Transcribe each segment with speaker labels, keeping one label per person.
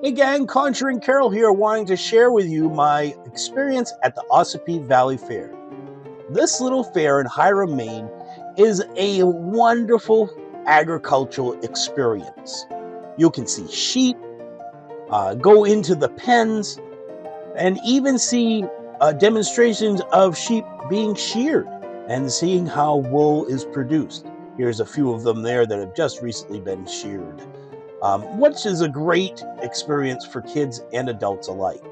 Speaker 1: Hey gang, Conjuring Carol here, wanting to share with you my experience at the Ossipee Valley Fair. This little fair in Hiram, Maine is a wonderful agricultural experience. You can see sheep, go into the pens, and even see demonstrations of sheep being sheared and seeing how wool is produced. Here's a few of them there that have just recently been sheared, which is a great experience for kids and adults alike.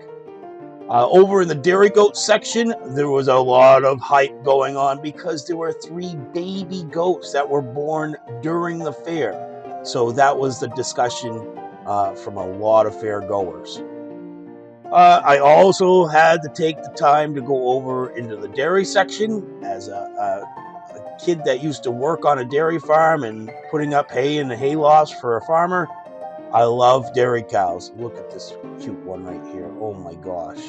Speaker 1: Over in the dairy goat section, there was a lot of hype going on because there were 3 baby goats that were born during the fair. So that was the discussion from a lot of fair goers. I also had to take the time to go over into the dairy section as a kid that used to work on a dairy farm and putting up hay in the hayloft for a farmer. I love dairy cows. Look at this cute one right here. Oh my gosh.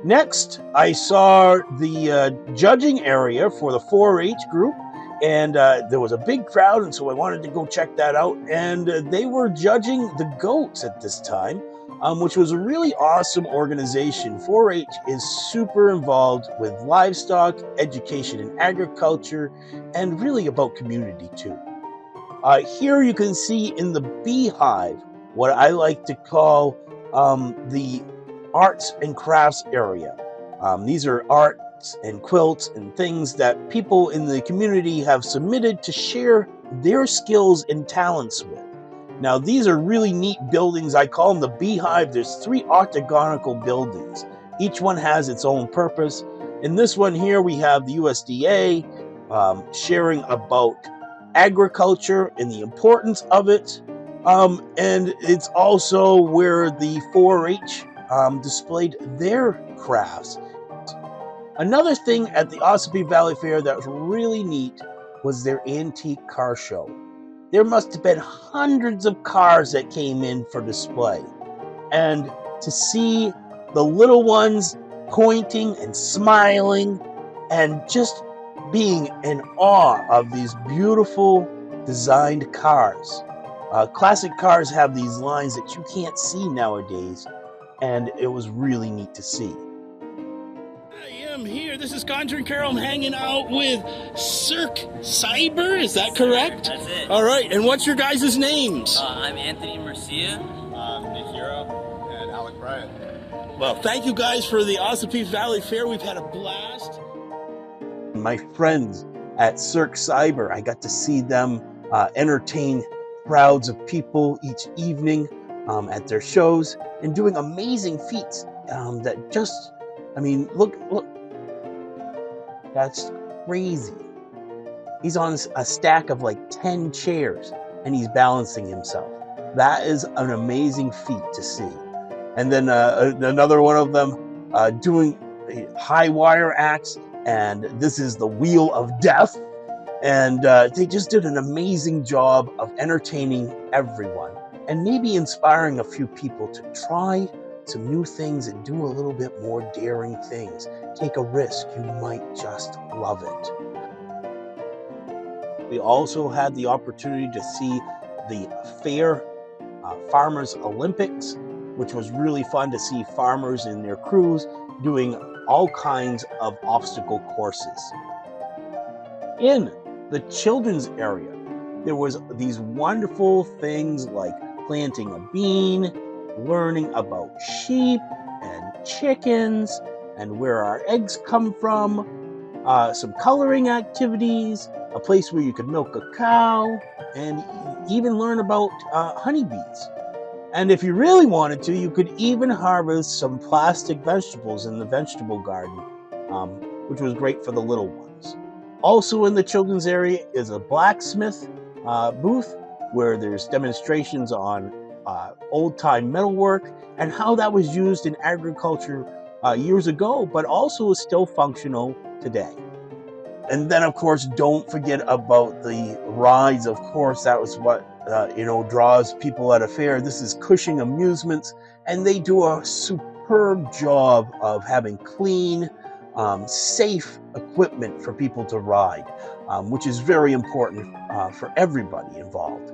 Speaker 1: Next, I saw the judging area for the 4-H group, and there was a big crowd, and so I wanted to go check that out. And they were judging the goats at this time, which was a really awesome organization. 4-H is super involved with livestock, education and agriculture, and really about community too. Here you can see in the beehive what I like to call the arts and crafts area. These are arts and quilts and things that people in the community have submitted to share their skills and talents with. Now, these are really neat buildings. I call them the beehive. There's 3 octagonal buildings. Each one has its own purpose. In this one here, we have the USDA sharing about agriculture and the importance of it. And it's also where the 4-H displayed their crafts. Another thing at the Ossipee Valley Fair that was really neat was their antique car show. There must have been hundreds of cars that came in for display. And to see the little ones pointing and smiling and just being in awe of these beautiful designed cars. Classic cars have these lines that you can't see nowadays, and it was really neat to see.
Speaker 2: I am here. This is Conjuring Carol. I'm hanging out with Cirque Cyber. Is that correct?
Speaker 3: That's it.
Speaker 2: All right. And what's your guys' names?
Speaker 3: I'm Anthony Mercia.
Speaker 4: Nick Hero and Alec Bryant.
Speaker 2: Well, thank you guys for the Ossipee Valley Fair. We've had a blast.
Speaker 1: My friends at Cirque Cyber, I got to see them entertain crowds of people each evening at their shows and doing amazing feats that just, I mean, look, that's crazy. He's on a stack of like 10 chairs and he's balancing himself. That is an amazing feat to see. And then another one of them doing high wire acts, and this is the Wheel of Death. And they just did an amazing job of entertaining everyone and maybe inspiring a few people to try some new things and do a little bit more daring things. Take a risk, you might just love it. We also had the opportunity to see the fair Farmers Olympics, which was really fun to see farmers and their crews doing all kinds of obstacle courses. In the children's area, there was these wonderful things like planting a bean, learning about sheep and chickens and where our eggs come from, some coloring activities, a place where you could milk a cow, and even learn about honeybees. And if you really wanted to, you could even harvest some plastic vegetables in the vegetable garden, which was great for the little ones. Also in the children's area is a blacksmith booth where there's demonstrations on old-time metalwork and how that was used in agriculture years ago, but also is still functional today. And then, of course, don't forget about the rides. Of course, that was what draws people at a fair. This is Cushing Amusements, and they do a superb job of having clean, safe equipment for people to ride, which is very important for everybody involved.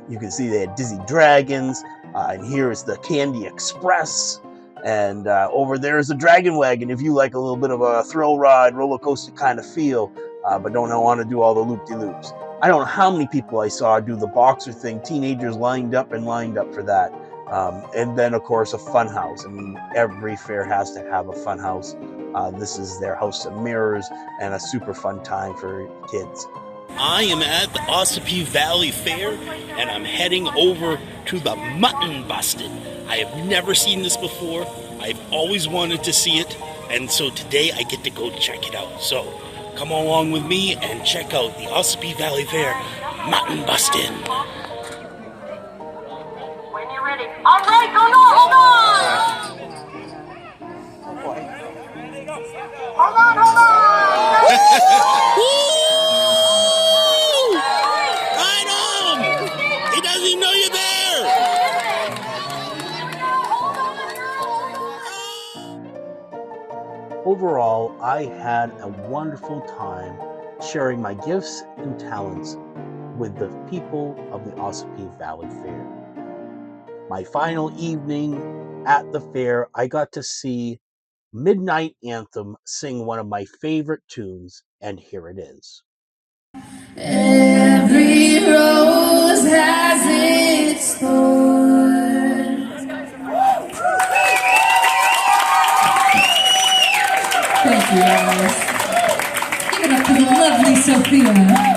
Speaker 1: You can see they had Dizzy Dragons, And here is the Candy Express. And over there is the Dragon Wagon if you like a little bit of a thrill ride, roller coaster kind of feel, but don't want to do all the loop-de-loops. I don't know how many people I saw do the boxer thing, teenagers lined up for that. And then, of course, a fun house. I mean, every fair has to have a fun house. This is their House of Mirrors and a super fun time for kids.
Speaker 2: I am at the Ossipee Valley Fair, and I'm heading over to the Mutton Busted. I have never seen this before. I've always wanted to see it, and so today I get to go check it out. So come along with me and check out the Ossipee Valley Fair Mutton Busted.
Speaker 3: When you're ready. All right, hold on!
Speaker 1: Oh boy.
Speaker 3: Hold on!
Speaker 2: Right on! He doesn't even know you're there!
Speaker 1: Overall, I had a wonderful time sharing my gifts and talents with the people of the Ossipee Valley Fair. My final evening at the fair, I got to see Midnight Anthem sing one of my favorite tunes, and here it is.
Speaker 5: Every rose has its thorn. Thank you, guys. Give it up for the lovely Sophia.